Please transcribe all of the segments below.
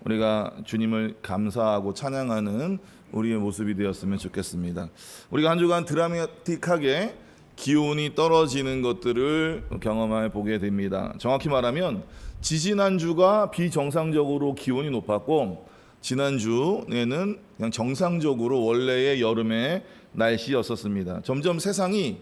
우리가 주님을 감사하고 찬양하는 우리의 모습이 되었으면 좋겠습니다. 우리가 한 주간 드라마틱하게 기온이 떨어지는 것들을 경험해 보게 됩니다. 정확히 말하면 지지난주가 비정상적으로 기온이 높았고, 지난주에는 그냥 정상적으로 원래의 여름의 날씨였었습니다. 점점 세상이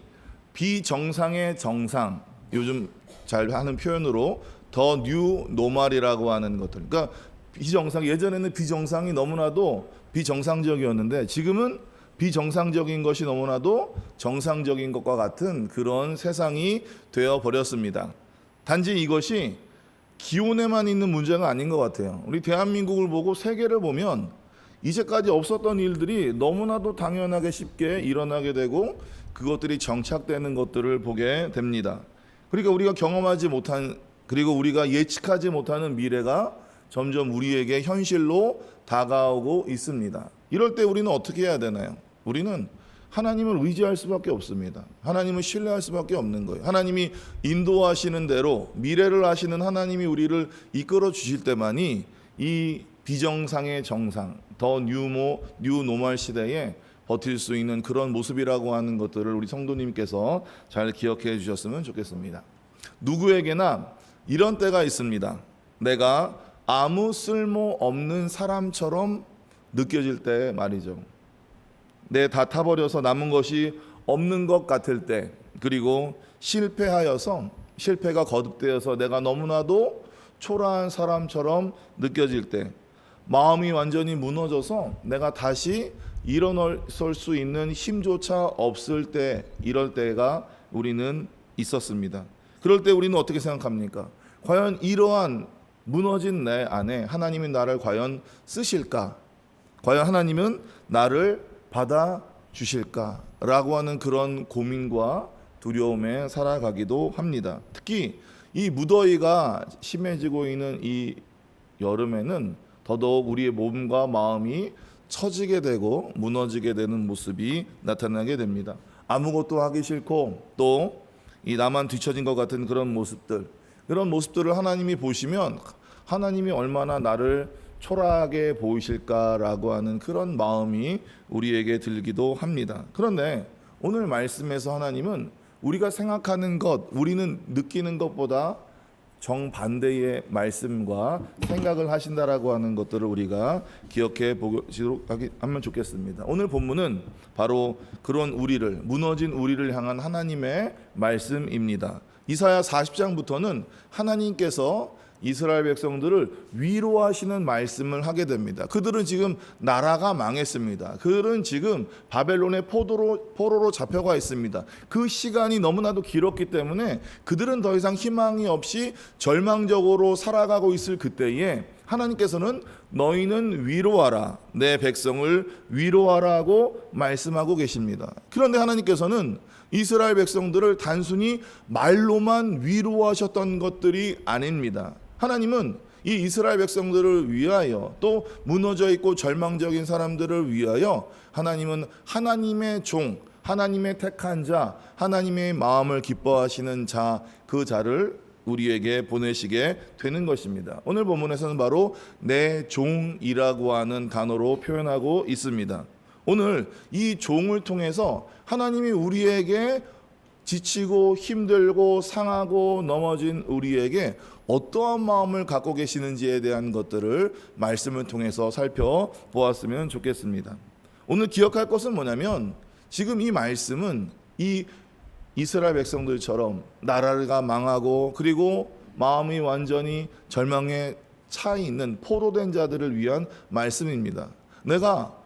비정상의 정상, 요즘 잘 하는 표현으로 더 뉴 노멀이라고 하는 것들, 그러니까 예전에는 비정상이 너무나도 비정상적이었는데 지금은 비정상적인 것이 너무나도 정상적인 것과 같은 그런 세상이 되어 버렸습니다. 단지 이것이 기온에만 있는 문제가 아닌 것 같아요. 우리 대한민국을 보고 세계를 보면 이제까지 없었던 일들이 너무나도 당연하게 쉽게 일어나게 되고 그것들이 정착되는 것들을 보게 됩니다. 그러니까 우리가 경험하지 못한, 그리고 우리가 예측하지 못하는 미래가 점점 우리에게 현실로 다가오고 있습니다. 이럴 때 우리는 어떻게 해야 되나요? 우리는 하나님을 의지할 수밖에 없습니다. 하나님을 신뢰할 수밖에 없는 거예요. 하나님이 인도하시는 대로 미래를 아시는 하나님이 우리를 이끌어 주실 때만이 이 비정상의 정상, 더 뉴 노멀 시대에 버틸 수 있는 그런 모습이라고 하는 것들을 우리 성도님께서 잘 기억해 주셨으면 좋겠습니다. 누구에게나 이런 때가 있습니다. 내가 아무 쓸모 없는 사람처럼 느껴질 때 말이죠. 내 다 타버려서 남은 것이 없는 것 같을 때, 그리고 실패가 거듭되어서 내가 너무나도 초라한 사람처럼 느껴질 때, 마음이 완전히 무너져서 내가 다시 일어설 수 있는 힘조차 없을 때, 이럴 때가 우리는 있었습니다. 그럴 때 우리는 어떻게 생각합니까? 과연 이러한 무너진 내 안에 하나님이 나를 과연 쓰실까? 과연 하나님은 나를 받아주실까? 라고 하는 그런 고민과 두려움에 살아가기도 합니다. 특히 이 무더위가 심해지고 있는 이 여름에는 더더욱 우리의 몸과 마음이 처지게 되고 무너지게 되는 모습이 나타나게 됩니다. 아무것도 하기 싫고 또 이 나만 뒤처진 것 같은 그런 모습들을 하나님이 보시면 하나님이 얼마나 나를 초라하게 보이실까라고 하는 그런 마음이 우리에게 들기도 합니다. 그런데 오늘 말씀에서 하나님은 우리가 생각하는 것, 우리는 느끼는 것보다 정반대의 말씀과 생각을 하신다라고 하는 것들을 우리가 기억해 보도록 하면 좋겠습니다. 오늘 본문은 바로 그런 무너진 우리를 향한 하나님의 말씀입니다. 이사야 40장부터는 하나님께서 이스라엘 백성들을 위로하시는 말씀을 하게 됩니다. 그들은 지금 나라가 망했습니다. 그들은 지금 바벨론의 포로로 잡혀가 있습니다. 그 시간이 너무나도 길었기 때문에 그들은 더 이상 희망이 없이 절망적으로 살아가고 있을 그때에 하나님께서는 너희는 위로하라, 내 백성을 위로하라고 말씀하고 계십니다. 그런데 하나님께서는 이스라엘 백성들을 단순히 말로만 위로하셨던 것들이 아닙니다. 하나님은 이 이스라엘 백성들을 위하여, 또 무너져 있고 절망적인 사람들을 위하여 하나님은 하나님의 종, 하나님의 택한 자, 하나님의 마음을 기뻐하시는 자, 그 자를 우리에게 보내시게 되는 것입니다. 오늘 본문에서는 바로 내 종이라고 하는 단어로 표현하고 있습니다. 오늘 이 종을 통해서 하나님이 우리에게 지치고 힘들고 상하고 넘어진 우리에게 어떠한 마음을 갖고 계시는지에 대한 것들을 말씀을 통해서 살펴보았으면 좋겠습니다. 오늘 기억할 것은 뭐냐면, 지금 이 말씀은 이 이스라엘 백성들처럼 나라가 망하고 그리고 마음이 완전히 절망에 차 있는 포로된 자들을 위한 말씀입니다.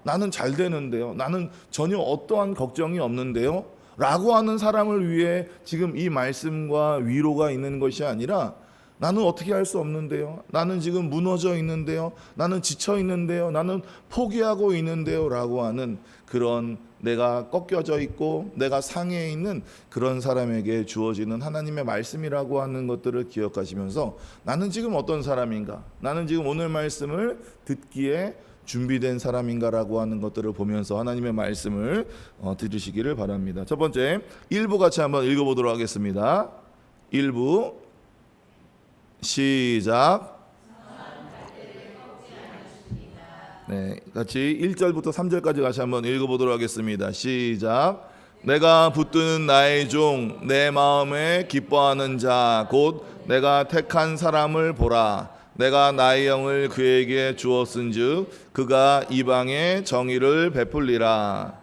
나는 잘 되는데요, 나는 전혀 어떠한 걱정이 없는데요 라고 하는 사람을 위해 지금 이 말씀과 위로가 있는 것이 아니라, 나는 어떻게 할 수 없는데요, 나는 지금 무너져 있는데요, 나는 지쳐 있는데요, 나는 포기하고 있는데요 라고 하는 그런, 내가 꺾여져 있고 내가 상해에 있는 그런 사람에게 주어지는 하나님의 말씀이라고 하는 것들을 기억하시면서, 나는 지금 어떤 사람인가, 나는 지금 오늘 말씀을 듣기에 준비된 사람인가라고 하는 것들을 보면서 하나님의 말씀을 들으시기를 바랍니다. 첫 번째 1부 같이 한번 읽어보도록 하겠습니다. 1부 시작. 네, 같이 1절부터 3절까지 같이 한번 읽어보도록 하겠습니다. 시작. 내가 붙드는 나의 종, 내 마음에 기뻐하는 자, 곧 내가 택한 사람을 보라. 내가 나의 영을 그에게 주었은즉 그가 이방에 정의를 베풀리라.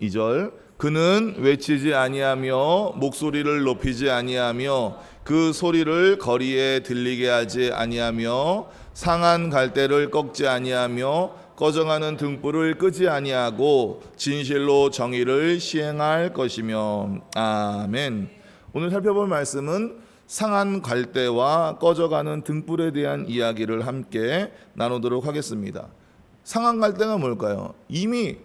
2절. 그는 외치지 아니하며 목소리를 높이지 아니하며 그 소리를 거리에 들리게 하지 아니하며 상한 갈대를 꺾지 아니하며 꺼져가는 등불을 끄지 아니하고 진실로 정의를 시행할 것이며. 아멘. 오늘 살펴볼 말씀은 상한 갈대와 꺼져가는 등불에 대한 이야기를 함께 나누도록 하겠습니다. 상한 갈대가 뭘까요? 이미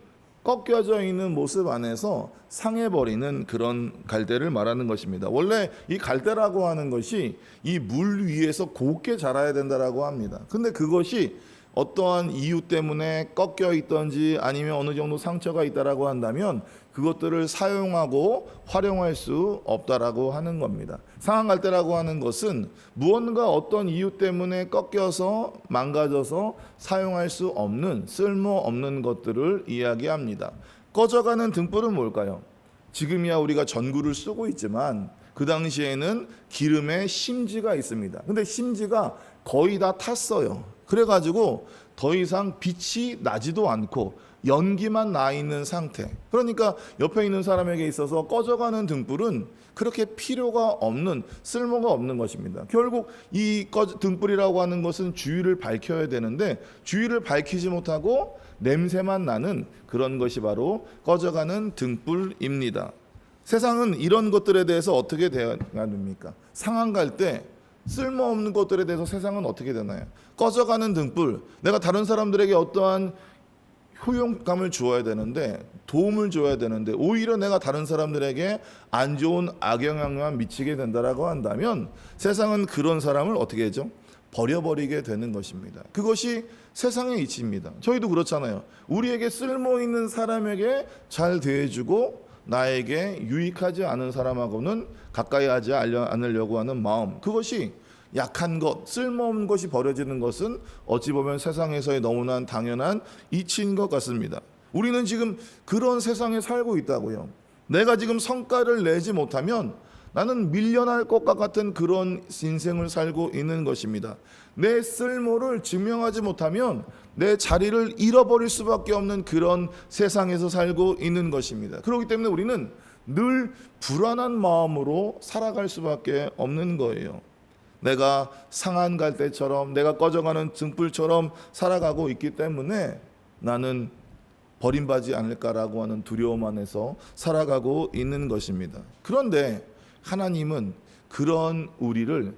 꺾여져 있는 모습 안에서 상해버리는 그런 갈대를 말하는 것입니다. 원래 이 갈대라고 하는 것이 이 물 위에서 곱게 자라야 된다라고 합니다. 근데 그것이 어떠한 이유 때문에 꺾여 있던지 아니면 어느 정도 상처가 있다라고 한다면 그것들을 사용하고 활용할 수 없다라고 하는 겁니다. 상한 갈대라고 하는 것은 무언가 어떤 이유 때문에 꺾여서 망가져서 사용할 수 없는 쓸모없는 것들을 이야기합니다. 꺼져가는 등불은 뭘까요? 지금이야 우리가 전구를 쓰고 있지만 그 당시에는 기름에 심지가 있습니다. 근데 심지가 거의 다 탔어요. 그래가지고 더 이상 빛이 나지도 않고 연기만 나 있는 상태. 그러니까 옆에 있는 사람에게 있어서 꺼져가는 등불은 그렇게 필요가 없는, 쓸모가 없는 것입니다. 결국 이 등불이라고 하는 것은 주위를 밝혀야 되는데 주위를 밝히지 못하고 냄새만 나는 그런 것이 바로 꺼져가는 등불입니다. 세상은 이런 것들에 대해서 어떻게 대응합니까? 상한 갈대, 쓸모없는 것들에 대해서 세상은 어떻게 되나요? 꺼져가는 등불, 내가 다른 사람들에게 어떠한 효용감을 주어야 되는데, 도움을 줘야 되는데 오히려 내가 다른 사람들에게 안 좋은 악영향만 미치게 된다라고 한다면 세상은 그런 사람을 어떻게 하죠? 버려버리게 되는 것입니다. 그것이 세상의 이치입니다. 저희도 그렇잖아요. 우리에게 쓸모있는 사람에게 잘 대해주고 나에게 유익하지 않은 사람하고는 가까이 하지 않으려고 하는 마음, 그것이 약한 것, 쓸모없는 것이 버려지는 것은 어찌 보면 세상에서의 너무나 당연한 이치인 것 같습니다. 우리는 지금 그런 세상에 살고 있다고요. 내가 지금 성과를 내지 못하면 나는 밀려날 것과 같은 그런 인생을 살고 있는 것입니다. 내 쓸모를 증명하지 못하면 내 자리를 잃어버릴 수밖에 없는 그런 세상에서 살고 있는 것입니다. 그렇기 때문에 우리는 늘 불안한 마음으로 살아갈 수밖에 없는 거예요. 내가 상한 갈대처럼, 내가 꺼져가는 등불처럼 살아가고 있기 때문에 나는 버림받지 않을까라고 하는 두려움 안에서 살아가고 있는 것입니다. 그런데 하나님은 그런 우리를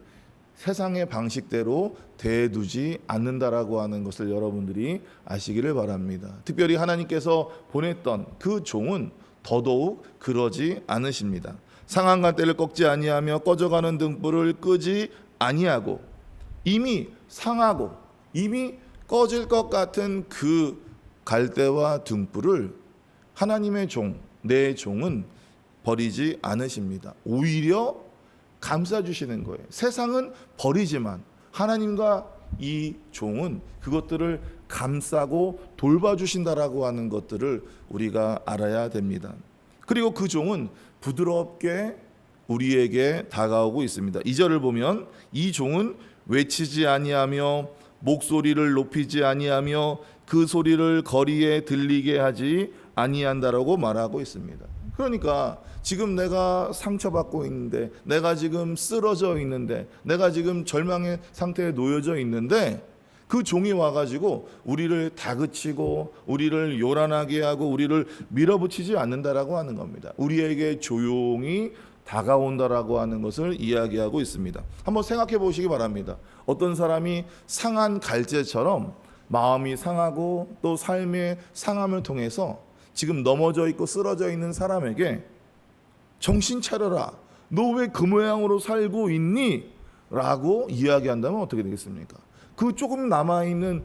세상의 방식대로 대두지 않는다라고 하는 것을 여러분들이 아시기를 바랍니다. 특별히 하나님께서 보냈던 그 종은 더더욱 그러지 않으십니다. 상한 갈대를 꺾지 아니하며 꺼져가는 등불을 끄지 아니하고, 이미 상하고 이미 꺼질 것 같은 그 갈대와 등불을 하나님의 종, 내 종은 버리지 않으십니다. 오히려 감싸주시는 거예요. 세상은 버리지만 하나님과 이 종은 그것들을 감싸고 돌봐주신다라고 하는 것들을 우리가 알아야 됩니다. 그리고 그 종은 부드럽게 우리에게 다가오고 있습니다. 2절을 보면 이 종은 외치지 아니하며 목소리를 높이지 아니하며 그 소리를 거리에 들리게 하지 아니한다라고 말하고 있습니다. 그러니까 지금 내가 상처받고 있는데, 내가 지금 쓰러져 있는데, 내가 지금 절망의 상태에 놓여져 있는데 그 종이 와가지고 우리를 다그치고 우리를 요란하게 하고 우리를 밀어붙이지 않는다라고 하는 겁니다. 우리에게 조용히 다가온다라고 하는 것을 이야기하고 있습니다. 한번 생각해 보시기 바랍니다. 어떤 사람이 상한 갈대처럼 마음이 상하고 또 삶의 상함을 통해서 지금 넘어져 있고 쓰러져 있는 사람에게 정신 차려라, 너 왜 그 모양으로 살고 있니? 라고 이야기한다면 어떻게 되겠습니까? 그 조금 남아있는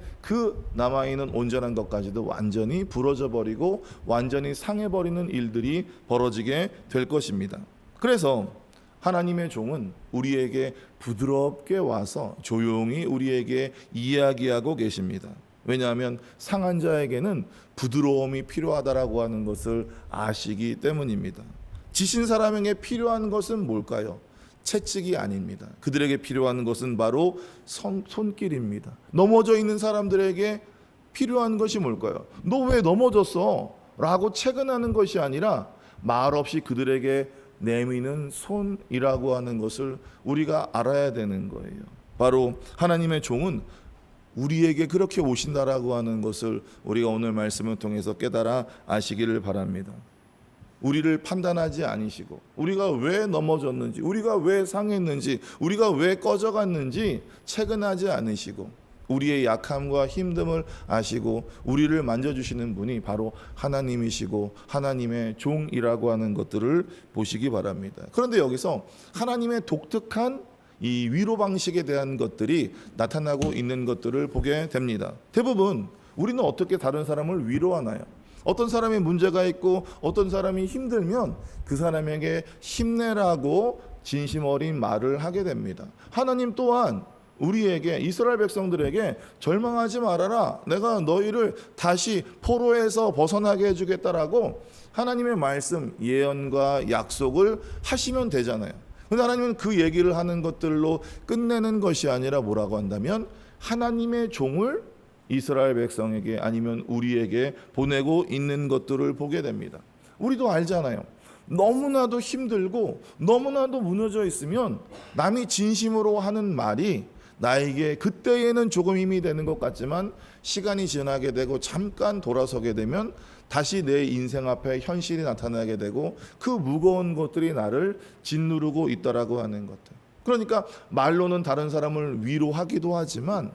온전한 것까지도 완전히 부러져 버리고 완전히 상해버리는 일들이 벌어지게 될 것입니다. 그래서 하나님의 종은 우리에게 부드럽게 와서 조용히 우리에게 이야기하고 계십니다. 왜냐하면 상한 자에게는 부드러움이 필요하다라고 하는 것을 아시기 때문입니다. 지신 사람에게 필요한 것은 뭘까요? 채찍이 아닙니다. 그들에게 필요한 것은 바로 손길입니다. 넘어져 있는 사람들에게 필요한 것이 뭘까요? 너 왜 넘어졌어? 라고 채근하는 것이 아니라 말없이 그들에게 내미는 손이라고 하는 것을 우리가 알아야 되는 거예요. 바로 하나님의 종은 우리에게 그렇게 오신다라고 하는 것을 우리가 오늘 말씀을 통해서 깨달아 아시기를 바랍니다. 우리를 판단하지 않으시고 우리가 왜 넘어졌는지, 우리가 왜 상했는지, 우리가 왜 꺼져갔는지 채근하지 않으시고 우리의 약함과 힘듦을 아시고 우리를 만져주시는 분이 바로 하나님이시고 하나님의 종이라고 하는 것들을 보시기 바랍니다. 그런데 여기서 하나님의 독특한 이 위로 방식에 대한 것들이 나타나고 있는 것들을 보게 됩니다. 대부분 우리는 어떻게 다른 사람을 위로하나요? 어떤 사람이 문제가 있고 어떤 사람이 힘들면 그 사람에게 힘내라고 진심 어린 말을 하게 됩니다. 하나님 또한 우리에게, 이스라엘 백성들에게 절망하지 말아라, 내가 너희를 다시 포로에서 벗어나게 해주겠다라고 하나님의 말씀, 예언과 약속을 하시면 되잖아요. 그런데 하나님은 그 얘기를 하는 것들로 끝내는 것이 아니라 뭐라고 한다면 하나님의 종을 이스라엘 백성에게 아니면 우리에게 보내고 있는 것들을 보게 됩니다. 우리도 알잖아요. 너무나도 힘들고 너무나도 무너져 있으면 남이 진심으로 하는 말이 나에게 그때에는 조금 힘이 되는 것 같지만 시간이 지나게 되고 잠깐 돌아서게 되면 다시 내 인생 앞에 현실이 나타나게 되고 그 무거운 것들이 나를 짓누르고 있다라고 하는 것들. 그러니까 말로는 다른 사람을 위로하기도 하지만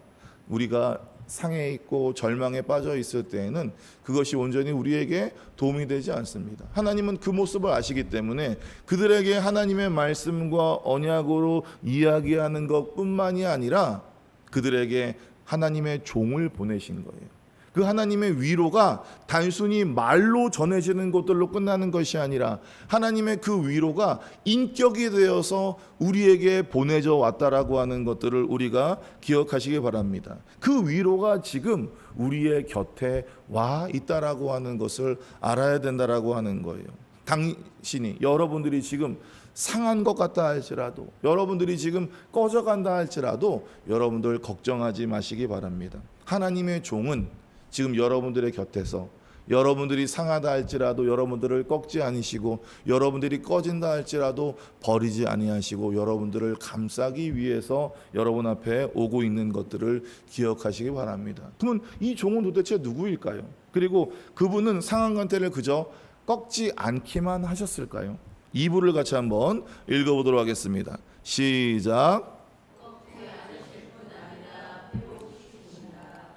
우리가 상해 있고 절망에 빠져 있을 때에는 그것이 온전히 우리에게 도움이 되지 않습니다. 하나님은 그 모습을 아시기 때문에 그들에게 하나님의 말씀과 언약으로 이야기하는 것뿐만이 아니라 그들에게 하나님의 종을 보내신 거예요. 그 하나님의 위로가 단순히 말로 전해지는 것들로 끝나는 것이 아니라 하나님의 그 위로가 인격이 되어서 우리에게 보내져 왔다라고 하는 것들을 우리가 기억하시기 바랍니다. 그 위로가 지금 우리의 곁에 와 있다라고 하는 것을 알아야 된다라고 하는 거예요. 당신이, 여러분들이 지금 상한 것 같다 할지라도, 여러분들이 지금 꺼져간다 할지라도 여러분들 걱정하지 마시기 바랍니다. 하나님의 종은 지금 여러분들의 곁에서 여러분들이 상하다 할지라도 여러분들을 꺾지 않으시고 여러분들이 꺼진다 할지라도 버리지 아니하시고 여러분들을 감싸기 위해서 여러분 앞에 오고 있는 것들을 기억하시기 바랍니다. 그러면 이 종은 도대체 누구일까요? 그리고 그분은 상한 관태를 그저 꺾지 않기만 하셨을까요? 2부를 같이 한번 읽어보도록 하겠습니다. 시작.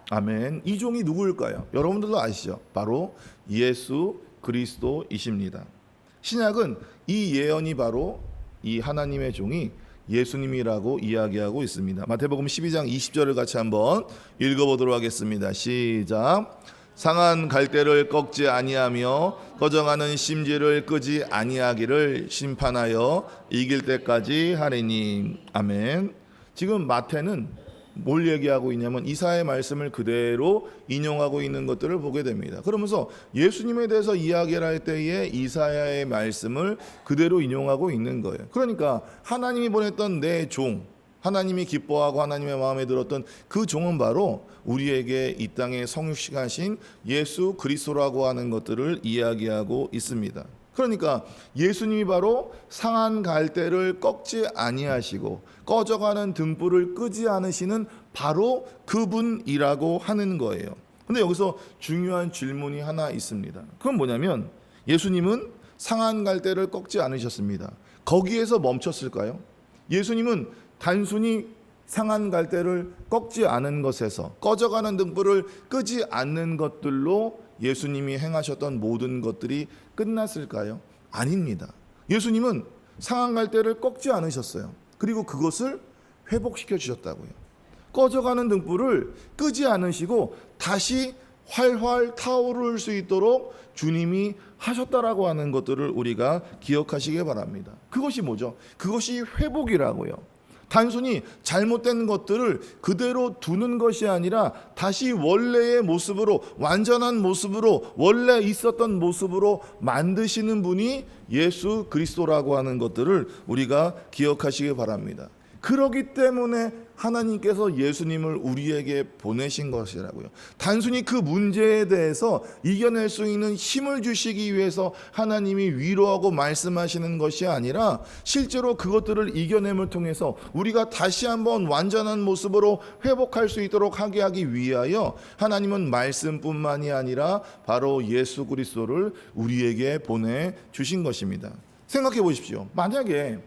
아멘. 이 종이 누구일까요? 여러분들도 아시죠? 바로 예수 그리스도이십니다. 신약은 이 예언이 바로 이 하나님의 종이 예수님이라고 이야기하고 있습니다. 마태복음 12장 20절을 같이 한번 읽어보도록 하겠습니다. 시작. 상한 갈대를 꺾지 아니하며 거정하는 심지를 끄지 아니하기를 심판하여 이길 때까지 하리니. 아멘. 지금 마태는 뭘 얘기하고 있냐면 이사야의 말씀을 그대로 인용하고 있는 것들을 보게 됩니다. 그러면서 예수님에 대해서 이야기를 할 때에 이사야의 말씀을 그대로 인용하고 있는 거예요. 그러니까 하나님이 보냈던 내 종, 하나님이 기뻐하고 하나님의 마음에 들었던 그 종은 바로 우리에게 이 땅에 성육신하신 예수 그리스도라고 하는 것들을 이야기하고 있습니다. 그러니까 예수님이 바로 상한 갈대를 꺾지 아니하시고 꺼져가는 등불을 끄지 않으시는 바로 그분이라고 하는 거예요. 근데 여기서 중요한 질문이 하나 있습니다. 그건 뭐냐면 예수님은 상한 갈대를 꺾지 않으셨습니다. 거기에서 멈췄을까요? 예수님은 단순히 상한 갈대를 꺾지 않은 것에서, 꺼져가는 등불을 끄지 않는 것들로 예수님이 행하셨던 모든 것들이 끝났을까요? 아닙니다. 예수님은 상한 갈대를 꺾지 않으셨어요. 그리고 그것을 회복시켜 주셨다고요. 꺼져가는 등불을 끄지 않으시고 다시 활활 타오를 수 있도록 주님이 하셨다라고 하는 것들을 우리가 기억하시기 바랍니다. 그것이 뭐죠? 그것이 회복이라고요. 단순히 잘못된 것들을 그대로 두는 것이 아니라 다시 원래의 모습으로, 완전한 모습으로, 원래 있었던 모습으로 만드시는 분이 예수 그리스도라고 하는 것들을 우리가 기억하시기 바랍니다. 그렇기 때문에 하나님께서 예수님을 우리에게 보내신 것이라고요. 단순히 그 문제에 대해서 이겨낼 수 있는 힘을 주시기 위해서 하나님이 위로하고 말씀하시는 것이 아니라 실제로 그것들을 이겨냄을 통해서 우리가 다시 한번 완전한 모습으로 회복할 수 있도록 하게 하기 위하여 하나님은 말씀뿐만이 아니라 바로 예수 그리스도를 우리에게 보내주신 것입니다. 생각해 보십시오. 만약에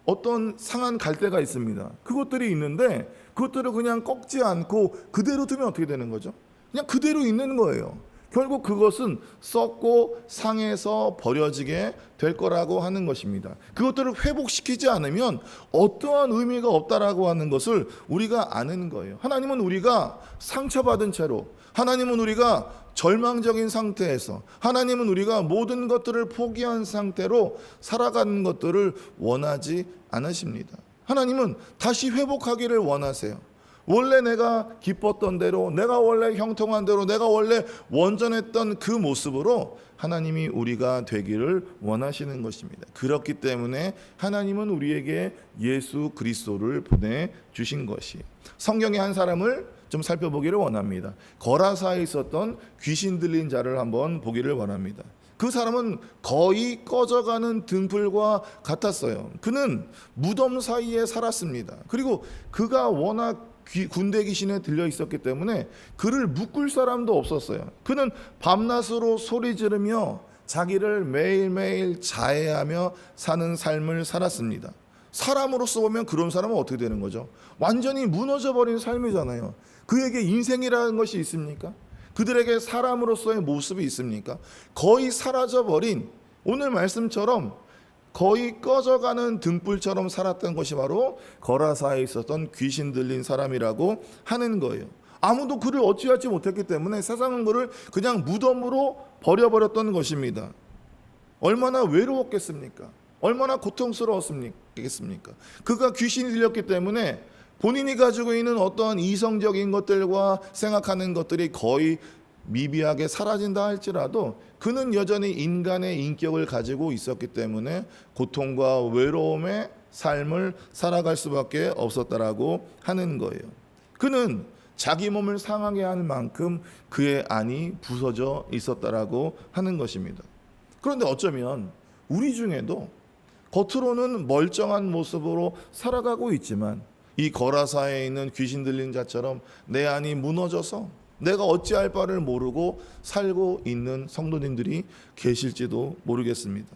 어떤 상한 갈대가 있습니다. 그것들이 있는데 그것들을 그냥 꺾지 않고 그대로 두면 어떻게 되는 거죠? 그냥 그대로 있는 거예요. 결국 그것은 썩고 상해서 버려지게 될 거라고 하는 것입니다. 그것들을 회복시키지 않으면 어떠한 의미가 없다라고 하는 것을 우리가 아는 거예요. 하나님은 우리가 상처받은 채로, 하나님은 우리가 절망적인 상태에서, 하나님은 우리가 모든 것들을 포기한 상태로 살아가는 것들을 원하지 않으십니다. 하나님은 다시 회복하기를 원하세요. 원래 내가 기뻤던 대로, 내가 원래 형통한 대로, 내가 원래 원전했던 그 모습으로 하나님이 우리가 되기를 원하시는 것입니다. 그렇기 때문에 하나님은 우리에게 예수 그리스도를 보내주신 것이, 성경의 한 사람을 좀 살펴보기를 원합니다. 거라사에 있었던 귀신 들린 자를 한번 보기를 원합니다. 그 사람은 거의 꺼져가는 등불과 같았어요. 그는 무덤 사이에 살았습니다. 그리고 그가 워낙 군대 귀신에 들려 있었기 때문에 그를 묶을 사람도 없었어요. 그는 밤낮으로 소리 지르며 자기를 매일매일 자해하며 사는 삶을 살았습니다. 사람으로서 보면 그런 사람은 어떻게 되는 거죠? 완전히 무너져버린 삶이잖아요. 그에게 인생이라는 것이 있습니까? 그들에게 사람으로서의 모습이 있습니까? 거의 사라져버린, 오늘 말씀처럼 거의 꺼져가는 등불처럼 살았던 것이 바로 거라사에 있었던 귀신 들린 사람이라고 하는 거예요. 아무도 그를 어찌하지 못했기 때문에 세상은 그를 그냥 무덤으로 버려버렸던 것입니다. 얼마나 외로웠겠습니까? 얼마나 고통스러웠겠습니까? 그가 귀신이 들렸기 때문에 본인이 가지고 있는 어떠한 이성적인 것들과 생각하는 것들이 거의 미비하게 사라진다 할지라도 그는 여전히 인간의 인격을 가지고 있었기 때문에 고통과 외로움의 삶을 살아갈 수밖에 없었다라고 하는 거예요. 그는 자기 몸을 상하게 할 만큼 그의 안이 부서져 있었다라고 하는 것입니다. 그런데 어쩌면 우리 중에도 겉으로는 멀쩡한 모습으로 살아가고 있지만 이 거라사에 있는 귀신 들린 자처럼 내 안이 무너져서 내가 어찌할 바를 모르고 살고 있는 성도님들이 계실지도 모르겠습니다.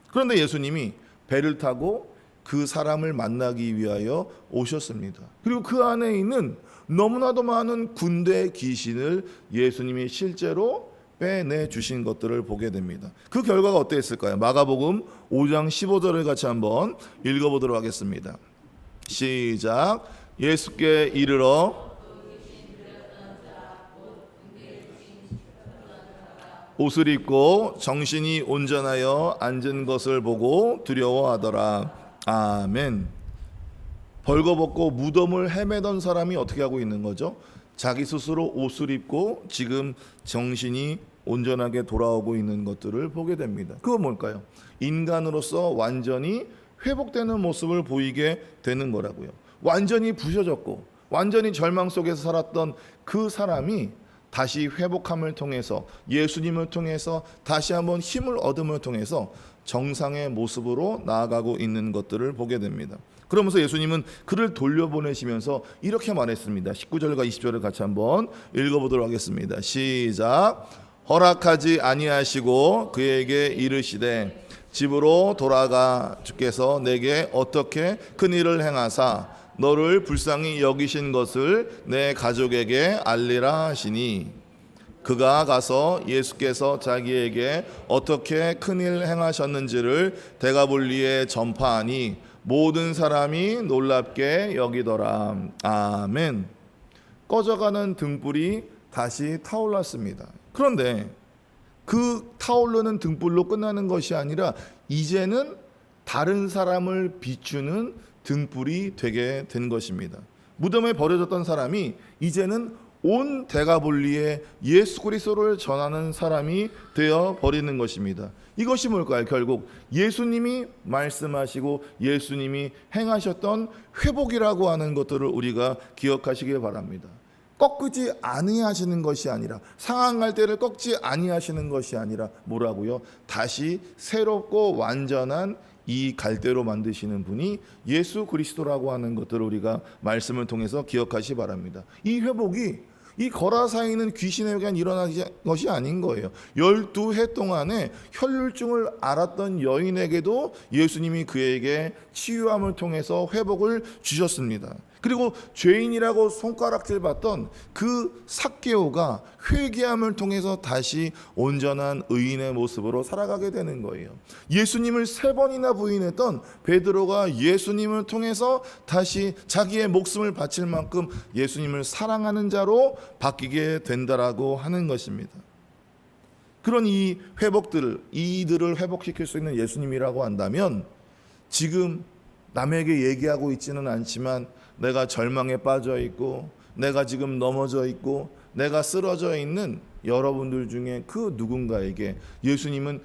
그런데 예수님이 배를 타고 그 사람을 만나기 위하여 오셨습니다. 그리고 그 안에 있는 너무나도 많은 군대 귀신을 예수님이 실제로 빼내 주신 것들을 보게 됩니다. 그 결과가 어땠을까요? 마가복음 5장 15절을 같이 한번 읽어보도록 하겠습니다. 시작. 예수께 이르러 옷을 입고 정신이 온전하여 앉은 것을 보고 두려워하더라. 아멘. 벌거벗고 무덤을 헤매던 사람이 어떻게 하고 있는 거죠? 자기 스스로 옷을 입고 지금 정신이 온전하게 돌아오고 있는 것들을 보게 됩니다. 그건 뭘까요? 인간으로서 완전히 회복되는 모습을 보이게 되는 거라고요. 완전히 부셔졌고 완전히 절망 속에서 살았던 그 사람이 다시 회복함을 통해서, 예수님을 통해서 다시 한번 힘을 얻음을 통해서 정상의 모습으로 나아가고 있는 것들을 보게 됩니다. 그러면서 예수님은 그를 돌려보내시면서 이렇게 말했습니다. 19절과 20절을 같이 한번 읽어보도록 하겠습니다. 시작. 허락하지 아니하시고 그에게 이르시되 집으로 돌아가, 주께서 내게 어떻게 큰 일을 행하사 너를 불쌍히 여기신 것을 내 가족에게 알리라 하시니, 그가 가서 예수께서 자기에게 어떻게 큰일 행하셨는지를 데가볼리에 전파하니 모든 사람이 놀랍게 여기더라. 아멘. 꺼져가는 등불이 다시 타올랐습니다. 그런데 그 타오르는 등불로 끝나는 것이 아니라 이제는 다른 사람을 비추는 등불이 되게 된 것입니다. 무덤에 버려졌던 사람이 이제는 온 대가볼리에 예수 그리스도를 전하는 사람이 되어 버리는 것입니다. 이것이 뭘까요? 결국 예수님이 말씀하시고 예수님이 행하셨던 회복이라고 하는 것들을 우리가 기억하시길 바랍니다. 꺾지 아니하시는 것이 아니라, 상한 때를 꺾지 아니하시는 것이 아니라 뭐라고요? 다시 새롭고 완전한 이 갈대로 만드시는 분이 예수 그리스도라고 하는 것들을 우리가 말씀을 통해서 기억하시 바랍니다. 이 회복이 이 거라사이는 귀신에 의한 일어난 것이 아닌 거예요. 12해 동안에 혈류증을 앓았던 여인에게도 예수님이 그에게 치유함을 통해서 회복을 주셨습니다. 그리고 죄인이라고 손가락질 받던 그 삭개오가 회개함을 통해서 다시 온전한 의인의 모습으로 살아가게 되는 거예요. 예수님을 3번이나 부인했던 베드로가 예수님을 통해서 다시 자기의 목숨을 바칠 만큼 예수님을 사랑하는 자로 바뀌게 된다라고 하는 것입니다. 그런 이 회복들을, 이들을 회복시킬 수 있는 예수님이라고 한다면, 지금 남에게 얘기하고 있지는 않지만 내가 절망에 빠져 있고, 내가 지금 넘어져 있고, 내가 쓰러져 있는 여러분들 중에 그 누군가에게 예수님은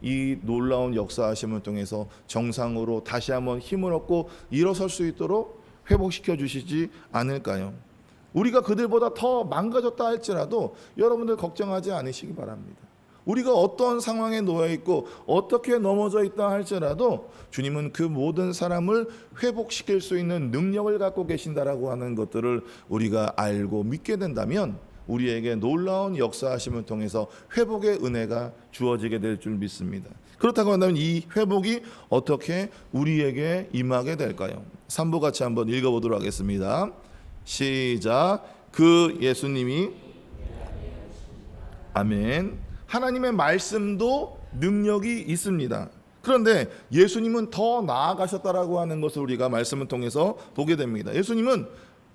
이 놀라운 역사하심을 통해서 정상으로 다시 한번 힘을 얻고 일어설 수 있도록 회복시켜 주시지 않을까요? 우리가 그들보다 더 망가졌다 할지라도 여러분들 걱정하지 않으시기 바랍니다. 우리가 어떤 상황에 놓여 있고 어떻게 넘어져 있다 할지라도 주님은 그 모든 사람을 회복시킬 수 있는 능력을 갖고 계신다라고 하는 것들을 우리가 알고 믿게 된다면 우리에게 놀라운 역사하심을 통해서 회복의 은혜가 주어지게 될 줄 믿습니다. 그렇다고 한다면 이 회복이 어떻게 우리에게 임하게 될까요? 3부 같이 한번 읽어보도록 하겠습니다. 시작. 그 예수님이, 아멘. 하나님의 말씀도 능력이 있습니다. 그런데 예수님은 더 나아가셨다라고 하는 것을 우리가 말씀을 통해서 보게 됩니다. 예수님은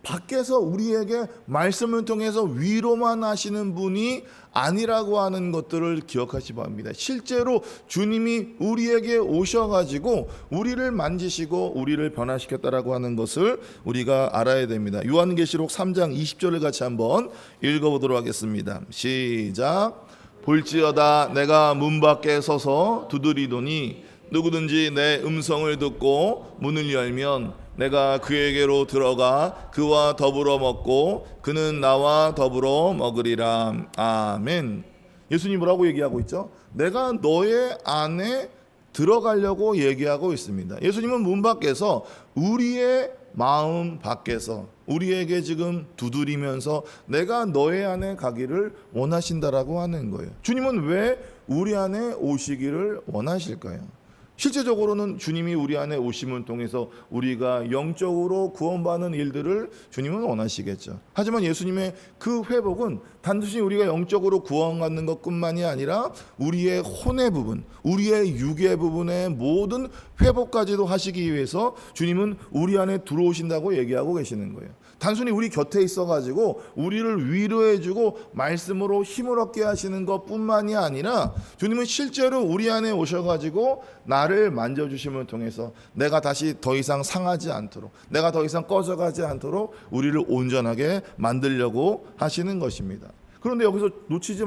밖에서 우리에게 말씀을 통해서 위로만 하시는 분이 아니라고 하는 것들을 기억하시 바랍니다. 실제로 주님이 우리에게 오셔가지고 우리를 만지시고 우리를 변화시켰다라고 하는 것을 우리가 알아야 됩니다. 요한계시록 3장 20절을 같이 한번 읽어보도록 하겠습니다. 시작. 볼지어다 내가 문 밖에 서서 두드리더니 누구든지 내 음성을 듣고 문을 열면 내가 그에게로 들어가 그와 더불어 먹고 그는 나와 더불어 먹으리라. 아멘. 예수님 뭐라고 얘기하고 있죠? 내가 너의 안에 들어가려고 얘기하고 있습니다. 예수님은 문 밖에서, 우리의 마음 밖에서 우리에게 지금 두드리면서 내가 너의 안에 가기를 원하신다라고 하는 거예요. 주님은 왜 우리 안에 오시기를 원하실까요? 실제적으로는 주님이 우리 안에 오심을 통해서 우리가 영적으로 구원받는 일들을 주님은 원하시겠죠. 하지만 예수님의 그 회복은 단순히 우리가 영적으로 구원받는 것뿐만이 아니라 우리의 혼의 부분, 우리의 육의 부분의 모든 회복까지도 하시기 위해서 주님은 우리 안에 들어오신다고 얘기하고 계시는 거예요. 단순히 우리 곁에 있어가지고 우리를 위로해주고 말씀으로 힘을 얻게 하시는 것뿐만이 아니라 주님은 실제로 우리 안에 오셔가지고 나를 만져주심을 통해서 내가 다시 더 이상 상하지 않도록, 내가 더 이상 꺼져가지 않도록 우리를 온전하게 만들려고 하시는 것입니다. 그런데 여기서 놓치지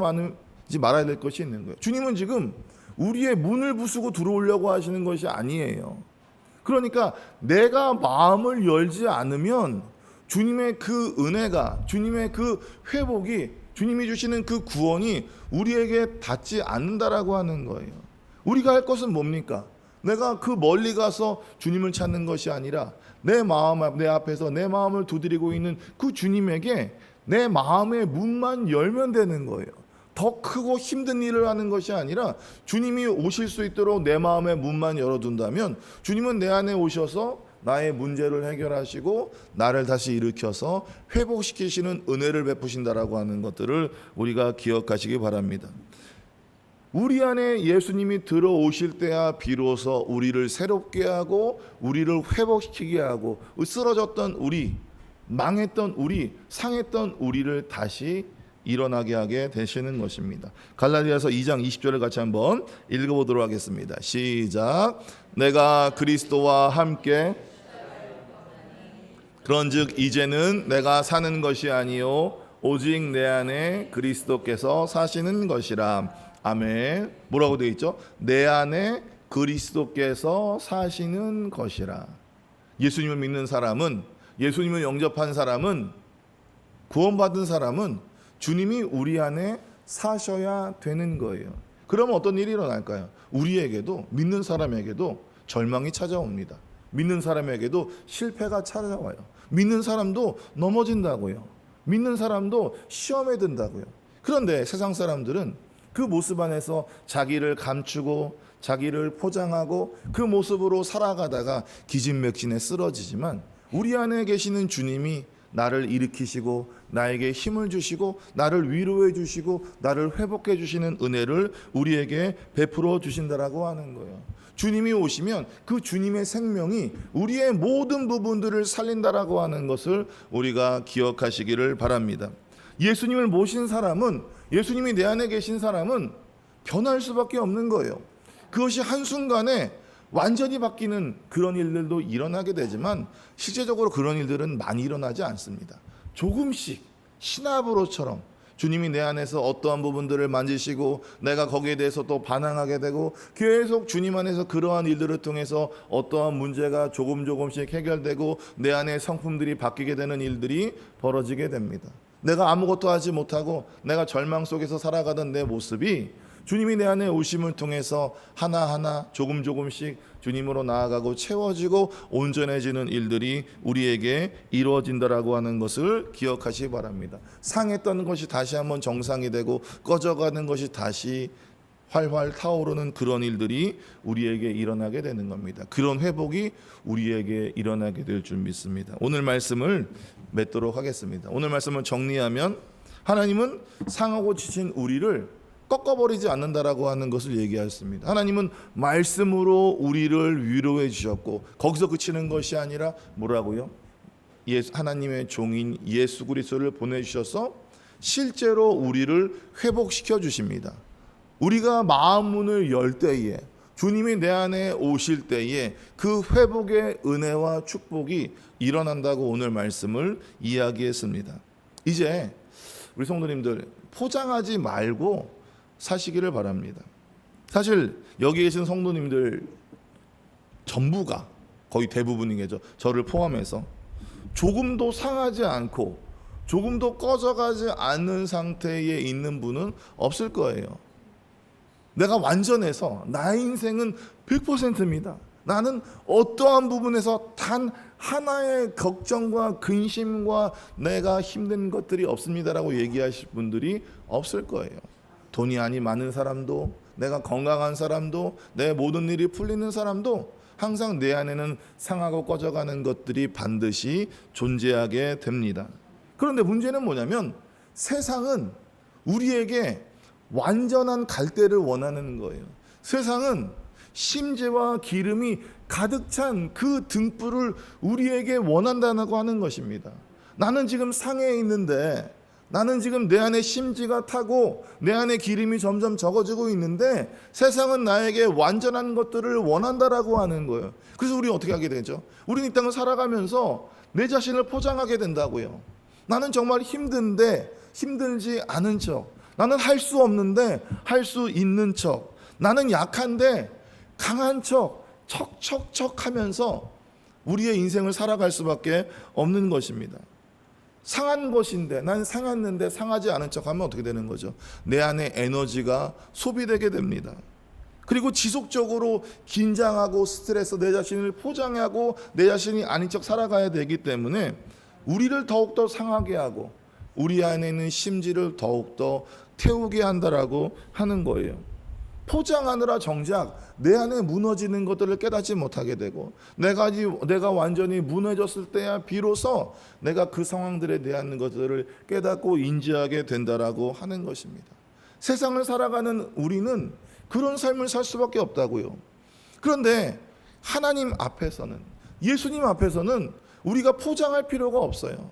말아야 될 것이 있는 거예요. 주님은 지금 우리의 문을 부수고 들어오려고 하시는 것이 아니에요. 그러니까 내가 마음을 열지 않으면 주님의 그 은혜가, 주님의 그 회복이, 주님이 주시는 그 구원이 우리에게 닿지 않는다라고 하는 거예요. 우리가 할 것은 뭡니까? 내가 그 멀리 가서 주님을 찾는 것이 아니라 내 앞에서 내 마음을 두드리고 있는 그 주님에게 내 마음의 문만 열면 되는 거예요. 더 크고 힘든 일을 하는 것이 아니라 주님이 오실 수 있도록 내 마음의 문만 열어둔다면 주님은 내 안에 오셔서 나의 문제를 해결하시고 나를 다시 일으켜서 회복시키시는 은혜를 베푸신다라고 하는 것들을 우리가 기억하시기 바랍니다. 우리 안에 예수님이 들어오실 때야 비로소 우리를 새롭게 하고 우리를 회복시키게 하고 쓰러졌던 우리, 망했던 우리, 상했던 우리를 다시 일어나게 하게 되시는 것입니다. 갈라디아서 2장 20절을 같이 한번 읽어보도록 하겠습니다. 시작. 내가 그리스도와 함께 그런즉 이제는 내가 사는 것이 아니요 오직 내 안에 그리스도께서 사시는 것이라. 아멘. 뭐라고 되어 있죠? 내 안에 그리스도께서 사시는 것이라. 예수님을 믿는 사람은, 예수님을 영접한 사람은, 구원받은 사람은 주님이 우리 안에 사셔야 되는 거예요. 그러면 어떤 일이 일어날까요? 우리에게도, 믿는 사람에게도 절망이 찾아옵니다. 믿는 사람에게도 실패가 찾아와요. 믿는 사람도 넘어진다고요. 믿는 사람도 시험에 든다고요. 그런데 세상 사람들은 그 모습 안에서 자기를 감추고 자기를 포장하고 그 모습으로 살아가다가 기진맥진에 쓰러지지만, 우리 안에 계시는 주님이 나를 일으키시고 나에게 힘을 주시고 나를 위로해 주시고 나를 회복해 주시는 은혜를 우리에게 베풀어 주신다라고 하는 거예요. 주님이 오시면 그 주님의 생명이 우리의 모든 부분들을 살린다라고 하는 것을 우리가 기억하시기를 바랍니다. 예수님을 모신 사람은, 예수님이 내 안에 계신 사람은 변할 수밖에 없는 거예요. 그것이 한순간에 완전히 바뀌는 그런 일들도 일어나게 되지만 실제적으로 그런 일들은 많이 일어나지 않습니다. 조금씩 시나브로처럼 주님이 내 안에서 어떠한 부분들을 만지시고 내가 거기에 대해서 또 반항하게 되고, 계속 주님 안에서 그러한 일들을 통해서 어떠한 문제가 조금씩 해결되고 내 안에 성품들이 바뀌게 되는 일들이 벌어지게 됩니다. 내가 아무것도 하지 못하고 내가 절망 속에서 살아가던 내 모습이 주님이 내 안에 오심을 통해서 하나하나 조금씩 주님으로 나아가고 채워지고 온전해지는 일들이 우리에게 이루어진다라고 하는 것을 기억하시기 바랍니다. 상했던 것이 다시 한번 정상이 되고 꺼져가는 것이 다시 활활 타오르는 그런 일들이 우리에게 일어나게 되는 겁니다. 그런 회복이 우리에게 일어나게 될 줄 믿습니다. 오늘 말씀을 맺도록 하겠습니다. 오늘 말씀을 정리하면, 하나님은 상하고 지친 우리를 꺾어버리지 않는다라고 하는 것을 얘기했습니다. 하나님은 말씀으로 우리를 위로해 주셨고, 거기서 그치는 것이 아니라 뭐라고요? 하나님의 종인 예수 그리스도를 보내주셔서 실제로 우리를 회복시켜 주십니다. 우리가 마음 문을 열 때에, 주님이 내 안에 오실 때에 그 회복의 은혜와 축복이 일어난다고 오늘 말씀을 이야기했습니다. 이제 우리 성도님들 포장하지 말고 사시기를 바랍니다. 사실 여기 계신 성도님들 전부가, 거의 대부분이겠죠, 저를 포함해서 조금도 상하지 않고 조금도 꺼져가지 않는 상태에 있는 분은 없을 거예요. 내가 완전해서 나의 인생은 100%입니다. 나는 어떠한 부분에서 단 하나의 걱정과 근심과 내가 힘든 것들이 없습니다라고 얘기하실 분들이 없을 거예요. 돈이 아니 많은 사람도, 내가 건강한 사람도, 내 모든 일이 풀리는 사람도 항상 내 안에는 상하고 꺼져가는 것들이 반드시 존재하게 됩니다. 그런데 문제는 뭐냐면, 세상은 우리에게 완전한 갈대를 원하는 거예요. 세상은 심재와 기름이 가득 찬 그 등불을 우리에게 원한다고 하는 것입니다. 나는 지금 상해에 있는데, 나는 지금 내 안에 심지가 타고 내 안에 기름이 점점 적어지고 있는데 세상은 나에게 완전한 것들을 원한다라고 하는 거예요. 그래서 우리 어떻게 하게 되죠? 우리는 이 땅을 살아가면서 내 자신을 포장하게 된다고요. 나는 정말 힘든데 힘들지 않은 척, 나는 할 수 없는데 할 수 있는 척, 나는 약한데 강한 척, 척척척 하면서 우리의 인생을 살아갈 수밖에 없는 것입니다. 상한 것인데, 난 상했는데 상하지 않은 척하면 어떻게 되는 거죠? 내 안에 에너지가 소비되게 됩니다. 그리고 지속적으로 긴장하고 스트레스, 내 자신을 포장하고 내 자신이 아닌 척 살아가야 되기 때문에 우리를 더욱더 상하게 하고 우리 안에 있는 심지를 더욱더 태우게 한다라고 하는 거예요. 포장하느라 정작 내 안에 무너지는 것들을 깨닫지 못하게 되고, 내가 완전히 무너졌을 때야 비로소 내가 그 상황들에 대한 것들을 깨닫고 인지하게 된다라고 하는 것입니다. 세상을 살아가는 우리는 그런 삶을 살 수밖에 없다고요. 그런데 하나님 앞에서는, 예수님 앞에서는 우리가 포장할 필요가 없어요.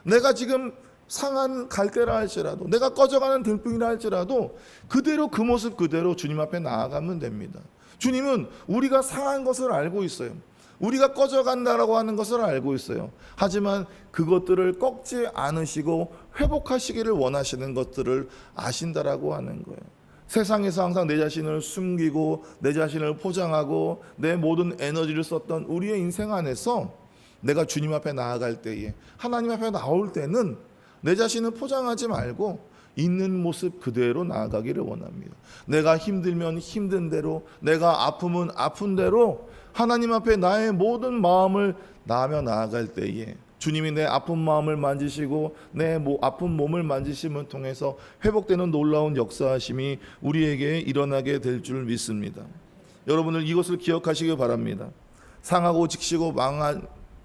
내가 지금 상한 갈대라 할지라도, 내가 꺼져가는 등불이라 할지라도 그대로 그 모습 그대로 주님 앞에 나아가면 됩니다. 주님은 우리가 상한 것을 알고 있어요. 우리가 꺼져간다라고 하는 것을 알고 있어요. 하지만 그것들을 꺾지 않으시고 회복하시기를 원하시는 것들을 아신다라고 하는 거예요. 세상에서 항상 내 자신을 숨기고 내 자신을 포장하고 내 모든 에너지를 썼던 우리의 인생 안에서 내가 주님 앞에 나아갈 때에, 하나님 앞에 나올 때는 내 자신을 포장하지 말고 있는 모습 그대로 나아가기를 원합니다. 내가 힘들면 힘든 대로, 내가 아프면 아픈 대로 하나님 앞에 나의 모든 마음을 나아며 나아갈 때에 주님이 내 아픈 마음을 만지시고 내 아픈 몸을 만지심을 통해서 회복되는 놀라운 역사하심이 우리에게 일어나게 될 줄 믿습니다. 여러분들 이것을 기억하시기 바랍니다. 상하고 직시고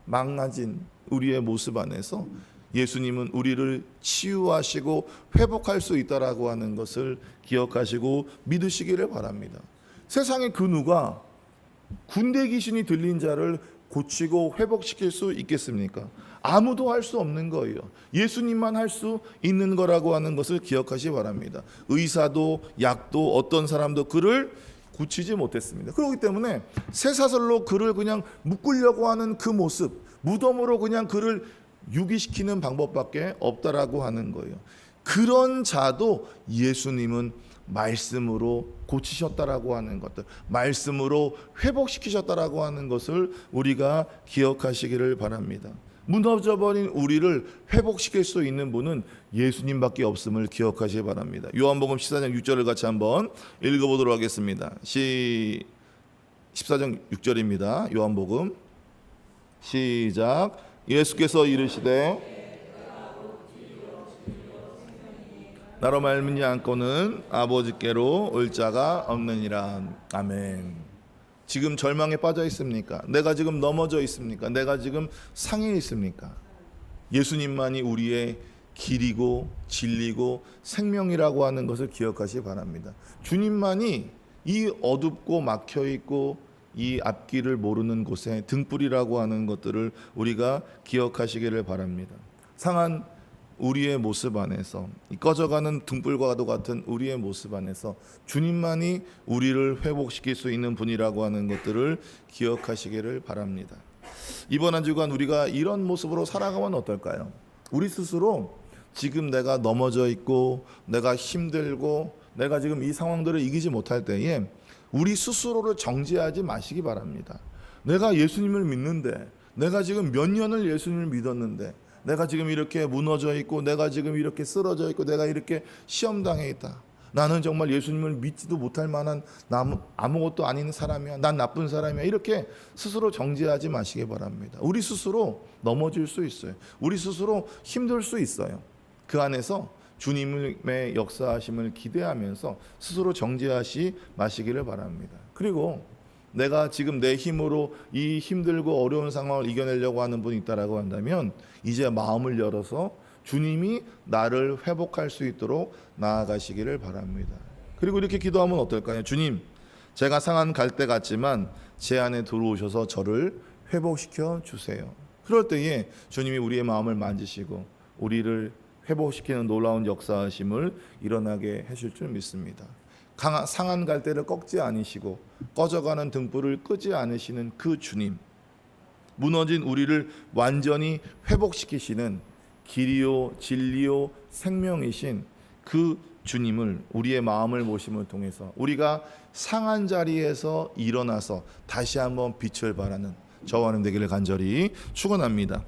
망가진 우리의 모습 안에서 예수님은 우리를 치유하시고 회복할 수 있다라고 하는 것을 기억하시고 믿으시기를 바랍니다. 세상에 그 누가 군대 귀신이 들린 자를 고치고 회복시킬 수 있겠습니까? 아무도 할 수 없는 거예요. 예수님만 할 수 있는 거라고 하는 것을 기억하시기 바랍니다. 의사도 약도 어떤 사람도 그를 고치지 못했습니다. 그렇기 때문에 쇠사슬로 그를 그냥 묶으려고 하는 그 모습, 무덤으로 그냥 그를 유기시키는 방법밖에 없다라고 하는 거예요. 그런 자도 예수님은 말씀으로 고치셨다라고 하는 것들, 말씀으로 회복시키셨다라고 하는 것을 우리가 기억하시기를 바랍니다. 무너져버린 우리를 회복시킬 수 있는 분은 예수님밖에 없음을 기억하시기 바랍니다. 요한복음 14장 6절을 같이 한번 읽어보도록 하겠습니다. 14장 6절입니다. 요한복음 시작. 예수께서 이르시되 나로 말미암고는 아버지께로 올 자가 없느니라. 아멘. 지금 절망에 빠져 있습니까? 내가 지금 넘어져 있습니까? 내가 지금 상해 있습니까? 예수님만이 우리의 길이고 진리고 생명이라고 하는 것을 기억하시기 바랍니다. 주님만이 이 어둡고 막혀 있고 이 앞길을 모르는 곳에 등불이라고 하는 것들을 우리가 기억하시기를 바랍니다. 상한 우리의 모습 안에서, 꺼져가는 등불과도 같은 우리의 모습 안에서 주님만이 우리를 회복시킬 수 있는 분이라고 하는 것들을 기억하시기를 바랍니다. 이번 한 주간 우리가 이런 모습으로 살아가면 어떨까요? 우리 스스로 지금 내가 넘어져 있고 내가 힘들고 내가 지금 이 상황들을 이기지 못할 때에 우리 스스로를 정죄하지 마시기 바랍니다. 내가 예수님을 믿는데, 내가 지금 몇 년을 예수님을 믿었는데, 내가 지금 이렇게 무너져 있고, 내가 지금 이렇게 쓰러져 있고, 내가 이렇게 시험당해 있다. 나는 정말 예수님을 믿지도 못할 만한 아무것도 아닌 사람이야. 난 나쁜 사람이야. 이렇게 스스로 정죄하지 마시기 바랍니다. 우리 스스로 넘어질 수 있어요. 우리 스스로 힘들 수 있어요. 그 안에서 주님의 역사하심을 기대하면서 스스로 정죄하지 마시기를 바랍니다. 그리고 내가 지금 내 힘으로 이 힘들고 어려운 상황을 이겨내려고 하는 분이 있다라고 한다면 이제 마음을 열어서 주님이 나를 회복할 수 있도록 나아가시기를 바랍니다. 그리고 이렇게 기도하면 어떨까요? 주님, 제가 상한 갈대 같지만 제 안에 들어오셔서 저를 회복시켜 주세요. 그럴 때에 주님이 우리의 마음을 만지시고 우리를 회복시키는 놀라운 역사하심을 일어나게 하실 줄 믿습니다. 상한 갈대를 꺾지 않으시고 꺼져가는 등불을 끄지 않으시는 그 주님, 무너진 우리를 완전히 회복시키시는 길이요 진리요 생명이신 그 주님을 우리의 마음을 모심을 통해서 우리가 상한 자리에서 일어나서 다시 한번 빛을 발하는 저와 하나님 되기를 간절히 축원합니다.